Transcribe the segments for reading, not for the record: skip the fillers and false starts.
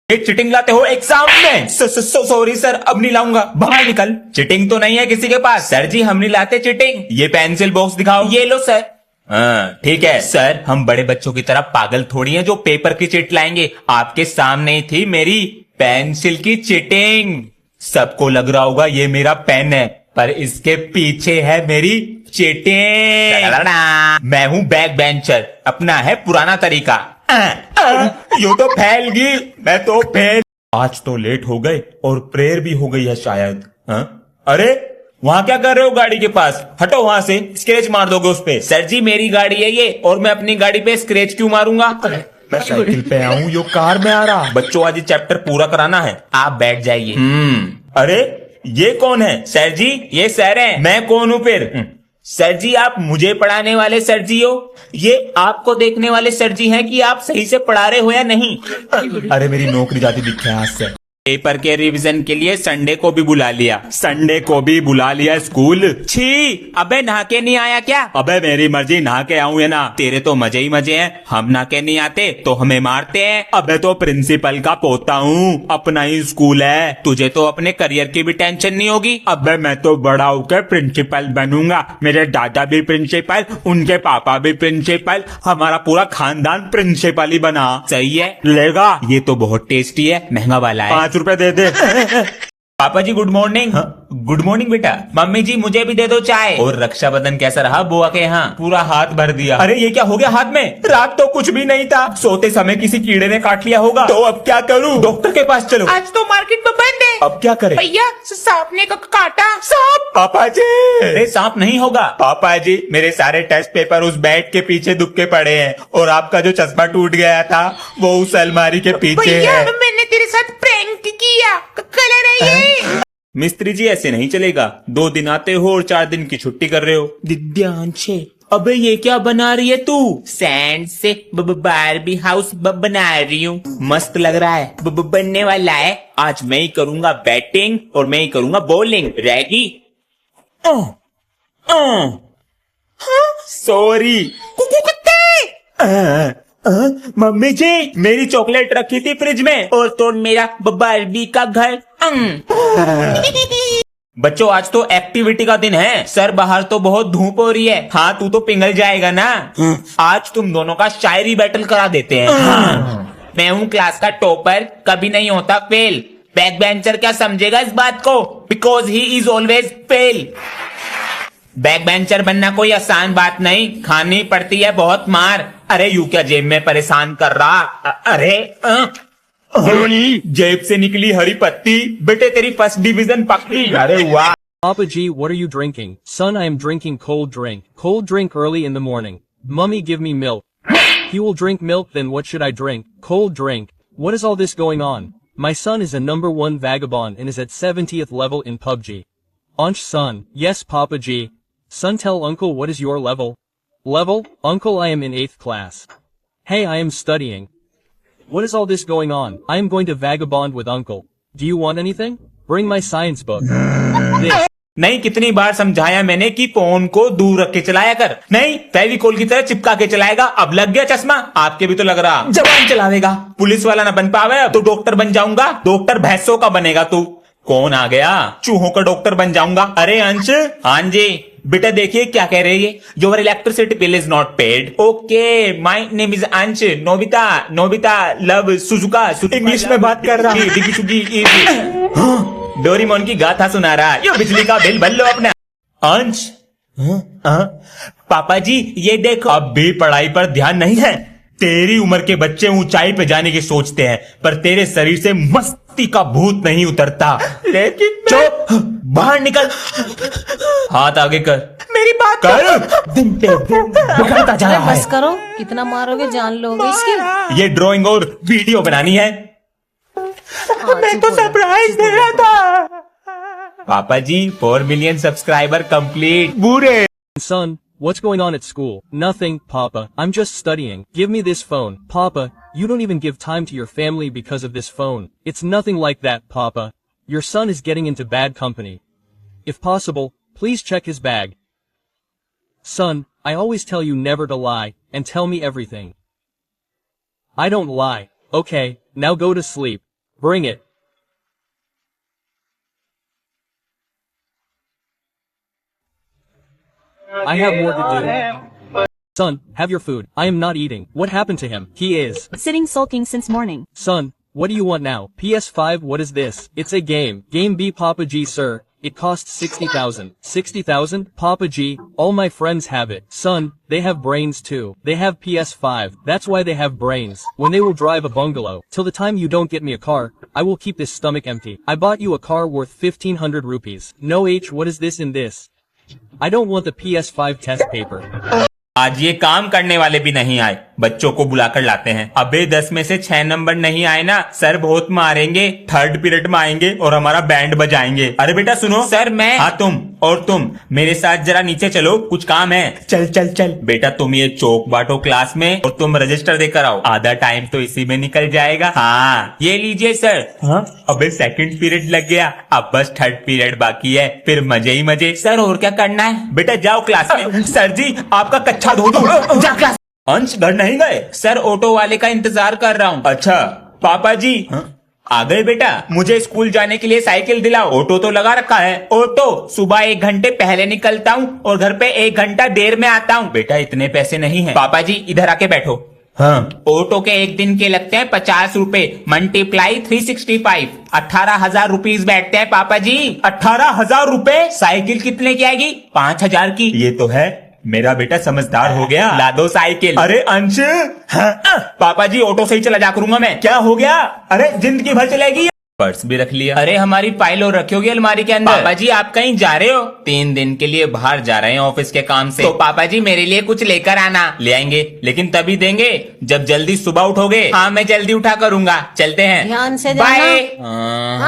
ये चिटिंग लाते हो एग्जाम में? सॉरी सर, अब नहीं लाऊंगा। बाहर निकल। चिटिंग तो नहीं है किसी के पास। सर जी हम नहीं लाते चिटिंग। ये पेंसिल बॉक्स दिखाओ। ये लो सर। हाँ ठीक है सर, हम बड़े बच्चों की तरह पागल थोड़ी हैं जो पेपर की चिट लाएंगे। आपके सामने ही थी मेरी पेंसिल की चिटिंग। सबको लग रहा होगा ये मेरा पेन है, पर इसके पीछे है मेरी चिटिंग। मैं हूँ बैक बेंचर, अपना है पुराना तरीका। यू तो फैल गई, मैं तो फेल। आज तो लेट हो गए और प्रेयर भी हो गई है शायद। अरे वहां क्या कर रहे हो गाड़ी के पास? हटो वहां से, स्क्रैच मार दोगे उस पे। सर जी मेरी गाड़ी है ये, और मैं अपनी गाड़ी पे स्क्रैच क्यों मारूंगा? मैं साइकिल पे आऊं, यो कार में आ रहा। बच्चों आज चैप्टर पूरा कराना है, आप बैठ जाइए। अरे ये कौन है? सर जी ये सर है। मैं कौन हूं फिर? सर जी आप मुझे पढ़ाने वाले सर जी हो? ये आपको देखने वाले सर जी हैं कि आप सही से पढ़ा रहे हो या नहीं? अरे मेरी नौकरी जाती दिखे आज से। पेपर के रिवीजन के लिए संडे को भी बुला लिया। संडे को भी बुला लिया स्कूल। छी, अबे नहा के नहीं आया क्या? अबे मेरी मर्जी, नहा के आऊं या ना, तेरे तो मजे ही मजे हैं। हम नहा के नहीं आते तो हमें मारते हैं। अबे तो प्रिंसिपल का पोता हूँ, अपना ही स्कूल है। तुझे तो अपने करियर की भी टेंशन नहीं होगी। अबे मैं तो बड़ा होकर प्रिंसिपल बनूंगा। मेरे दादा भी प्रिंसिपल, उनके पापा भी प्रिंसिपल, हमारा पूरा खानदान प्रिंसिपल ही बना। सही है, लेगा? ये तो बहुत टेस्टी है, महंगा वाला है। 5 रुपए दे दे। पापा जी गुड मॉर्निंग। गुड मॉर्निंग बेटा। मम्मी जी मुझे भी दे दो चाय। और रक्षाबंधन कैसा रहा बुआ के यहाँ? पूरा हाथ भर दिया। अरे ये क्या हो गया हाथ में? रात तो कुछ भी नहीं था, सोते समय किसी कीड़े ने काट लिया होगा। तो अब क्या करूँ? डॉक्टर के पास चलो। आज तो मार्केट में बंद है। अब क्या करें? भैया सांप ने काटा। सांप? पापा जी अरे सांप नहीं होगा। पापा जी मेरे सारे टेस्ट पेपर उस बेड के पीछे दुबके पड़े हैं, और आपका जो चश्मा टूट गया था वो उस अलमारी के पीछे भैया है। मैंने तेरे साथ प्रैंक किया। कलर है ये। मिस्त्री जी ऐसे नहीं चलेगा। 2 दिन आते हो और 4 दिन की छुट्टी कर रहे हो। दिव्यांशे अबे ये क्या बना रही है तू? सैंड से बारबी हाउस बना रही हूँ। मस्त लग रहा है, बनने वाला है। आज मैं ही करूंगा बैटिंग और मैं ही करूंगा बॉलिंग। रेडी? सॉरी मम्मी जी, मेरी चॉकलेट रखी थी फ्रिज में और तो मेरा बारबी का घर। बच्चों आज तो एक्टिविटी का दिन है। सर बाहर तो बहुत धूप हो रही है। हाँ तू तो पिघल जाएगा ना। आज तुम दोनों का शायरी बैटल करा देते हैं। मैं हूँ क्लास का टॉपर, कभी नहीं होता फेल। बैक बेंचर क्या समझेगा इस बात को? Because he is always fail. Back bencher बनना कोई आसान बात नहीं, खानी पड़ती है बहुत मार। अरे यू क्या जेब में परेशान कर रहा? अरे जेब से निकली हरी पत्ती। बेटे तेरी फर्स्ट डिवीजन पक्की। अरे वाह। Papa G, what are you drinking? Son, I am drinking cold drink. Cold drink early in the morning. Mummy, give me milk. He will drink milk, then what should I drink? Cold drink. What is all this going on? My son is a #1 vagabond and is at 70th level in PUBG. Ansh son, yes Papa G. Son, tell uncle what is your level? Level? Uncle, I am in 8th class. Hey, I am studying. What is all this going on? I am going to vagabond with uncle. Do you want anything? Bring my science book. This. नहीं, कितनी बार समझाया मैंने कि phone को दूर रख के चलाया कर। नहीं, फेविकोल की तरह चिपका के चलाएगा। अब लग गया चश्मा। आपके भी तो लग रहा। जबान चलावेगा। पुलिस वाला ना बन पावे तो डॉक्टर बन जाऊंगा। डॉक्टर भैंसों का बनेगा तू। कौन आ गया? चूहों का डॉक्टर बन जाऊंगा। अरे अंश। हाँ जी बेटा, देखिए क्या कह रही है। Your electricity bill is not paid. Okay, my name is Ansh. Nobita Nobita love Shizuka. English में बात कर रहा है। डोरीमोन की गाथा सुना रहा। ये बिजली का बिल भर लो अपना। अंश पापा जी ये देखो। अब भी पढ़ाई पर ध्यान नहीं है। तेरी उम्र के बच्चे ऊंचाई पे जाने की सोचते हैं, पर तेरे शरीर से मस्ती का भूत नहीं उतरता। लेकिन चुप, बाहर निकल। हाथ आगे कर। मेरी बात कर। दिन पे दिन बिगड़ता जा रहा है। बस करो, कितना मारोगे जान लोगे इसकी। ये ड्राइंग और वीडियो बनानी है। मैं तो सरप्राइज दे रहा था। पापा जी 4 मिलियन सब्सक्राइबर कंप्लीट। बुरे। Son, what's going on at school? Nothing, Papa. I'm just studying. Give me this phone. Papa, you don't even give time to your family because of this phone. It's nothing like that, Papa. Your son is getting into bad company. If possible, please check his bag. Son, I always tell you never to lie, and tell me everything. I don't lie. Okay, now go to sleep. Bring it. I have more to do. Son, have your food. I am not eating. What happened to him? He is. Sitting sulking since morning. Son, what do you want now? PS5, what is this? It's a game. Game B, Papa G, sir. It costs 60,000. 60,000? Papa G, all my friends have it. Son, they have brains too. They have PS5. That's why they have brains. When they will drive a bungalow. Till the time you don't get me a car, I will keep this stomach empty. I bought you a car worth 1500 rupees. No H, what is this in this? I don't want the PS5 test paper. आज ये काम करने वाले भी नहीं आए, बच्चों को बुलाकर लाते हैं। अबे 10 में से 6 नंबर नहीं आए ना, सर बहुत मारेंगे। थर्ड पीरियड में आएंगे और हमारा बैंड बजाएंगे। अरे बेटा सुनो। सर मैं। हाँ तुम और तुम मेरे साथ जरा नीचे चलो, कुछ काम है। चल चल चल बेटा, तुम ये चौक बांटो क्लास में और तुम रजिस्टर देकर आओ। आधा टाइम तो इसी में निकल जाएगा। हाँ ये लीजिए सर। हाँ अबे सेकंड पीरियड लग गया, अब बस थर्ड पीरियड बाकी है, फिर मजे ही मजे। सर और क्या करना है? बेटा जाओ क्लास में। सर जी आपका कच्चा धो दो। जा क्लास। अंश घर नहीं गए? सर ऑटो वाले का इंतजार कर रहा हूँ। अच्छा पापा जी। आ गए बेटा? मुझे स्कूल जाने के लिए साइकिल दिलाओ। ऑटो तो लगा रखा है। ऑटो सुबह 1 घंटे पहले निकलता हूँ और घर पे 1 घंटा देर में आता हूँ। बेटा इतने पैसे नहीं है। पापा जी इधर आके बैठो। हाँ ऑटो के 1 दिन के लगते हैं 50 रुपए, मल्टीप्लाई 365, 18,000 रुपीज बैठते हैं पापा जी। 18,000 रुपए? साइकिल कितने की आएगी? 5,000 की। ये तो है, मेरा बेटा समझदार हो गया। ला दो साइकिल। अरे अंश। हाँ, पापा जी ऑटो से ही चला जा करूंगा मैं। क्या हो गया? अरे जिंदगी भर चलेगी। पर्स भी रख लिया। अरे हमारी फाइल और रखी होगी अलमारी के अंदर। पापा जी आप कहीं जा रहे हो? 3 दिन के लिए बाहर जा रहे हैं ऑफिस के काम से। तो पापा जी मेरे लिए कुछ लेकर आना। ले आएंगे, लेकिन तभी देंगे जब जल्दी सुबह उठोगे। हाँ मैं जल्दी उठा करूंगा। चलते हैं। ध्यान से जाना। बाय।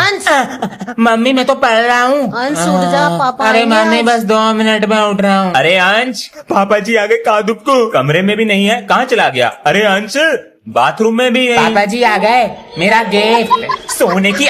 अंश मम्मी मैं तो पढ़ रहा हूँ। अंश उठ जा, पापा अरे आएंगे मम्मी आज। बस 2 मिनट में उठ रहा हूँ। अरे अंश पापा जी आ गए। कहाँ दुख को? कमरे में भी नहीं है, कहाँ चला गया? अरे अंश बाथरूम में भी नहीं। पापा जी आ गए, मेरा गिफ्ट। सोने की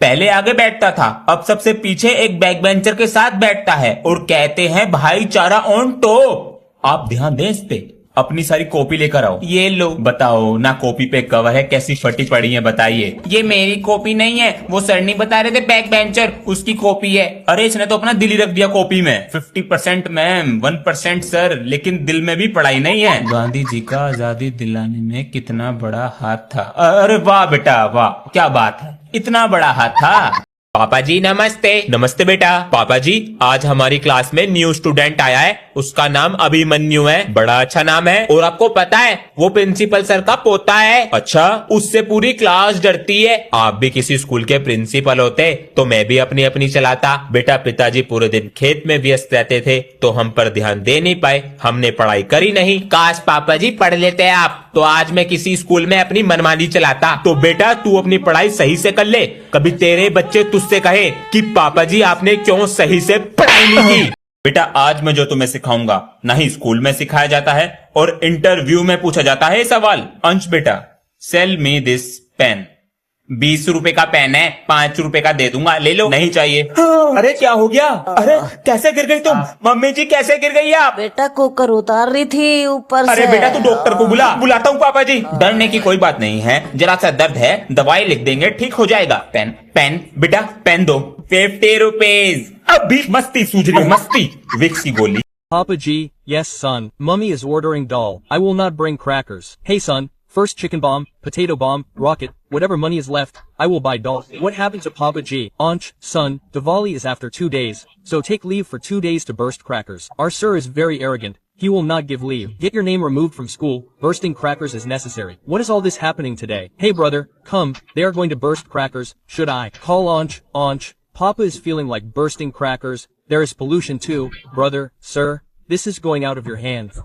पहले आगे बैठता था, अब सबसे पीछे एक बैक बेंचर के साथ बैठता है और कहते हैं भाईचारा ऑन टॉप। आप ध्यान दें इस पे। अपनी सारी कॉपी लेकर आओ। ये लो। बताओ ना, कॉपी पे कवर है कैसी फटी पड़ी है, बताइए। ये मेरी कॉपी नहीं है, वो सर नहीं बता रहे थे बैक बेंचर, उसकी कॉपी है। अरे इसने तो अपना दिल ही रख दिया कॉपी में। 50% मैम, 1% सर, लेकिन दिल में भी पढ़ाई नहीं है। गांधी जी का आजादी दिलाने में कितना बड़ा हाथ था। अरे वाह बेटा वाह, क्या बात है, इतना बड़ा हाथ था। पापा जी नमस्ते। नमस्ते बेटा। पापा जी आज हमारी क्लास में न्यू स्टूडेंट आया है, उसका नाम अभिमन्यु है। बड़ा अच्छा नाम है, और आपको पता है वो प्रिंसिपल सर का पोता है। अच्छा, उससे पूरी क्लास डरती है। आप भी किसी स्कूल के प्रिंसिपल होते तो मैं भी अपनी अपनी चलाता। बेटा पिताजी पूरे दिन खेत में व्यस्त रहते थे तो हम पर ध्यान दे नहीं पाए, हमने पढ़ाई करी नहीं। काश पापा जी पढ़ लेते आप तो आज मैं किसी स्कूल में अपनी मनमानी चलाता। तो बेटा तू अपनी पढ़ाई सही से कर ले, कभी तेरे बच्चे तुझसे कहे कि पापा जी आपने क्यों सही से पढ़ाई नहीं की। बेटा आज मैं जो तुम्हें सिखाऊंगा ना ही स्कूल में सिखाया जाता है और इंटरव्यू में पूछा जाता है सवाल। अंश बेटा सेल मी दिस पेन। 20 रुपए का पेन है, 5 रुपए का दे दूंगा, ले लो। नहीं चाहिए। अरे क्या हो गया? अरे कैसे गिर गई तुम? मम्मी जी कैसे गिर गई आप? बेटा कुकर उतार रही थी ऊपर से। अरे बेटा तू डॉक्टर को बुलाता हूँ पापा जी। डरने की कोई बात नहीं है, जरा सा दर्द है, दवाई लिख देंगे, ठीक हो जाएगा। पेन पेन बेटा पेन दो। 50 रुपीज। अभी मस्ती सूझ रही, मस्ती। विक्स की गोली। Papa G, yes son, Mummy is ordering doll. I will not bring crackers. Hey son, first chicken bomb, potato bomb, rocket, whatever money is left, I will buy doll. What happened to Papa G? Ansh, son, Diwali is after 2 days, so take leave for 2 days to burst crackers. Our sir is very arrogant. He will not give leave. Get your name removed from school. Bursting crackers is necessary. What is all this happening today? Hey brother, come, they are going to burst crackers. Should I call Ansh? Ansh, Papa is feeling like bursting crackers. There is pollution too, brother, sir. This is going out of your hands.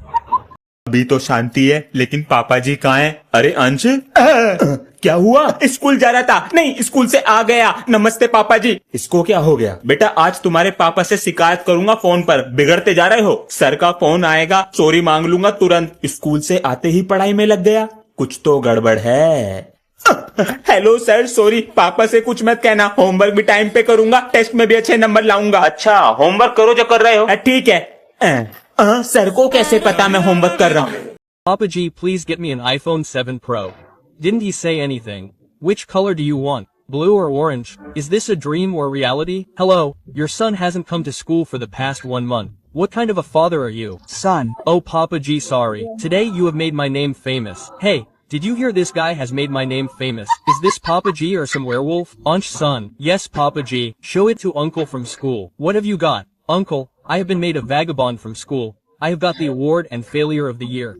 अभी तो शांति है, लेकिन पापा जी कहाँ हैं? अरे अंश क्या हुआ? स्कूल जा रहा था, नहीं स्कूल से आ गया। नमस्ते पापा जी। इसको क्या हो गया? बेटा आज तुम्हारे पापा से शिकायत करूंगा फोन पर, बिगड़ते जा रहे हो। सर का फोन आएगा, सॉरी मांग लूंगा तुरंत। स्कूल से आते ही पढ़ाई में लग गया, कुछ तो गड़बड़ है। हेलो सर, सॉरी, पापा से कुछ मत कहना, होमवर्क भी टाइम पे करूंगा, टेस्ट में भी अच्छे नंबर लाऊंगा। अच्छा होमवर्क करो जो कर रहे हो। ठीक है। सर को कैसे पता मैं होमवर्क कर रहा हूँ? Papa G, please get me an iPhone 7 Pro. Didn't he say anything? Which color do you want? Blue or orange? Is this a dream or reality? Hello, your son hasn't come to school for the past 1 month. What kind of a father are you? Son, Oh Papa G, sorry. Today you have made my name famous. Hey, did you hear this guy has made my name famous? Is this Papa G or some werewolf? Unch son. Yes Papa G. Show it to uncle from school. What have you got? Uncle, I have been made a vagabond from school. I have got the award and failure of the year.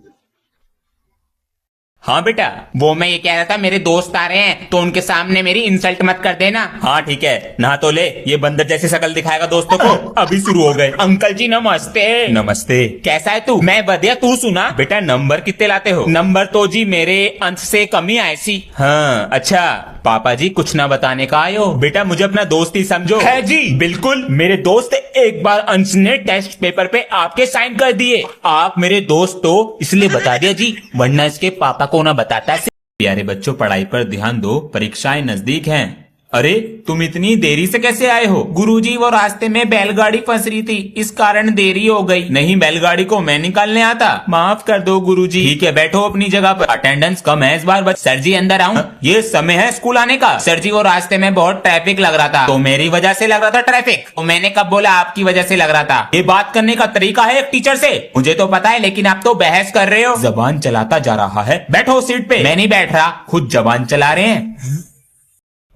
हाँ बेटा, वो मैं ये कह रहा था, मेरे दोस्त आ रहे हैं तो उनके सामने मेरी इंसल्ट मत कर देना। हाँ ठीक है, नहा तो ले, ये बंदर जैसी शक्ल दिखाएगा दोस्तों को। अभी शुरू हो गए। अंकल जी नमस्ते। नमस्ते। कैसा है तू? मैं बढ़िया, तू सुना? बेटा नंबर कितने लाते हो? नंबर तो जी मेरे अंश से कम ही आए सी। हाँ अच्छा, पापा जी कुछ ना बताने का आयो। बेटा मुझे अपना दोस्त ही समझो। है जी बिल्कुल, मेरे दोस्त। एक बार अंश ने टेस्ट पेपर पे आपके साइन कर दिए। आप मेरे दोस्त तो इसलिए बता दिया जी, वरना इसके पापा को ना बताता। प्यारे बच्चों, पढ़ाई पर ध्यान दो, परीक्षाएं नजदीक हैं। अरे तुम इतनी देरी से कैसे आए हो? गुरुजी वो रास्ते में बैलगाड़ी फंस रही थी, इस कारण देरी हो गई। नहीं, बैलगाड़ी को मैं निकालने आता। माफ कर दो गुरुजी। ठीक है, बैठो अपनी जगह पर। अटेंडेंस कम है इस बार। सर जी अंदर आऊं? ये समय है स्कूल आने का। सर जी वो रास्ते में बहुत ट्रैफिक लग रहा था। तो मेरी वजह से लग रहा था ट्रैफिक? तो मैंने कब बोला आपकी वजह से लग रहा था? ये बात करने का तरीका है एक टीचर से। मुझे तो पता है, लेकिन आप तो बहस कर रहे हो। जबान चलाता जा रहा है। बैठो सीट पे। मैं नहीं बैठ रहा, खुद जबान चला रहे हैं।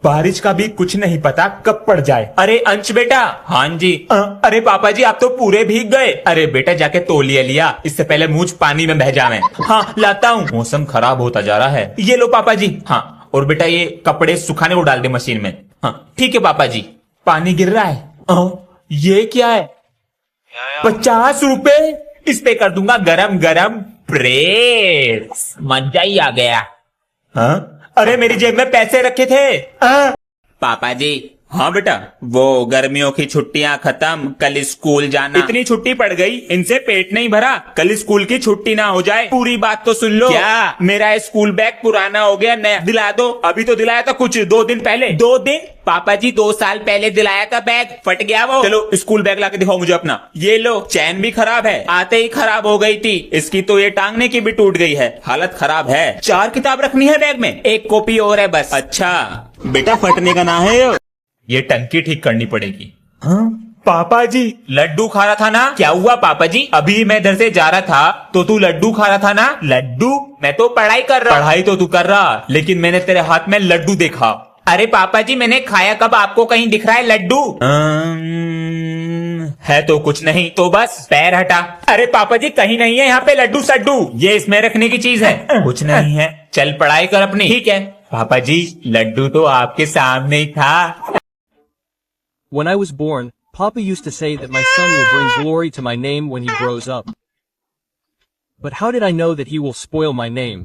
बारिश का भी कुछ नहीं पता कब पड़ जाए। अरे अंश बेटा। हाँ जी। अरे पापा जी आप तो पूरे भीग गए। अरे बेटा जाके तौलिया लिया, इससे पहले मुझ पानी में बह जावे। हाँ लाता हूँ। मौसम खराब होता जा रहा है। ये लो पापा जी। हाँ, और बेटा ये कपड़े सुखाने को डाल दे मशीन में। हाँ ठीक है पापा जी। पानी गिर रहा है। ये क्या है? 50 रुपए। इस पे कर दूंगा गरम गरम प्रेस। मजा ही आ गया। हाँ, अरे मेरी जेब में पैसे रखे थे। पापा जी। हाँ बेटा, वो गर्मियों की छुट्टियां खत्म, कल स्कूल जाना। इतनी छुट्टी पड़ गई, इनसे पेट नहीं भरा। कल स्कूल की छुट्टी ना हो जाए। पूरी बात तो सुन लो। क्या? मेरा स्कूल बैग पुराना हो गया, नया दिला दो। अभी तो दिलाया था कुछ 2 दिन पहले। 2 दिन? पापा जी 2 साल पहले दिलाया था बैग, फट गया वो। चलो स्कूल बैग लाके दिखाओ मुझे अपना। ये लो, चैन भी खराब है, आते ही खराब हो गई थी। इसकी तो ये टांगने की भी टूट गई है, हालत खराब है। 4 किताब रखनी है बैग में, 1 कॉपी और है बस। अच्छा बेटा, फटने का ना है ये टंकी ठीक करनी पड़ेगी। हाँ पापा जी, लड्डू खा रहा था ना? क्या हुआ पापा जी? अभी मैं इधर से जा रहा था तो तू लड्डू खा रहा था ना? लड्डू? मैं तो पढ़ाई कर रहा। पढ़ाई तो तू कर रहा, लेकिन मैंने तेरे हाथ में लड्डू देखा। अरे पापा जी मैंने खाया कब? आपको कहीं दिख रहा है लड्डू? है तो कुछ नहीं, तो बस पैर हटा। अरे पापा जी कहीं नहीं है यहाँ पे लड्डू सड्डू, ये इसमें रखने की चीज है। कुछ नहीं है, चल पढ़ाई कर अपनी। ठीक है पापा जी, लड्डू तो आपके सामने ही था। When I was born, Papa used to say that my son will bring glory to my name when he grows up. But how did I know that he will spoil my name?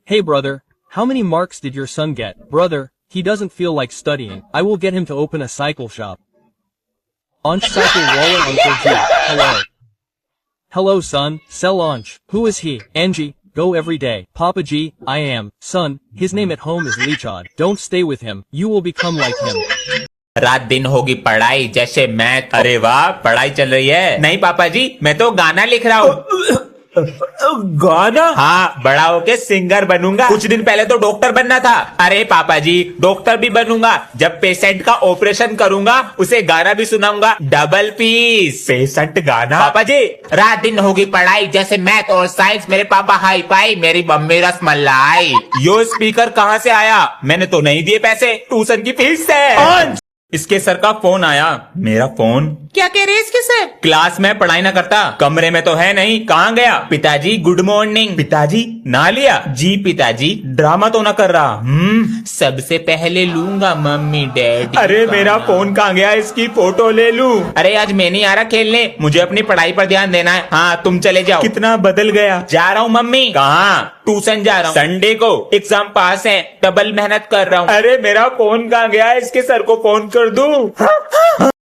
Hey brother, how many marks did your son get? Brother, he doesn't feel like studying. I will get him to open a cycle shop. Ansh cycle wallet Uncle G. Hello. Hello son, sell Ansh. Who is he? Angie, go every day. Papa G, I am. Son, his name at home is Lichad. Don't stay with him. You will become like him. रात दिन होगी पढ़ाई, जैसे math. अरे वाह, पढ़ाई चल रही है। नहीं पापा जी, मैं तो गाना लिख रहा हूँ। गाना? हाँ, बड़ा होके सिंगर बनूंगा। कुछ दिन पहले तो डॉक्टर बनना था। अरे पापा जी, डॉक्टर भी बनूंगा। जब पेशेंट का ऑपरेशन करूंगा, उसे गाना भी सुनाऊंगा, डबल पीस। पेशेंट गाना? पापा जी, रात दिन होगी पढ़ाई, जैसे मैथ और साइंस। मेरे पापा हाई फाई, मेरी मम्मी रसमलाई। यो स्पीकर कहाँ से आया? मैंने तो नहीं दिए पैसे, ट्यूशन की फीस से। इसके सर का फोन आया। मेरा फोन? क्या कह रहे हैं इसके सर? क्लास में पढ़ाई ना करता, कमरे में तो है नहीं, कहाँ गया? पिताजी गुड मॉर्निंग। पिताजी ना लिया? जी पिताजी। ड्रामा तो ना कर रहा? सबसे पहले लूंगा मम्मी डैडी। अरे मेरा फोन कहाँ गया? इसकी फोटो ले लूं। अरे आज मैं नहीं आ रहा खेलने, मुझे अपनी पढ़ाई पर ध्यान देना है। हाँ तुम चले जाओ। कितना बदल गया। जा रहा हूँ मम्मी। कहाँ? ट्यूशन जा रहा हूँ। संडे को एग्जाम पास है, डबल मेहनत कर रहा हूँ। अरे मेरा फोन कहाँ गया? इसके सर को फोन कर दूं।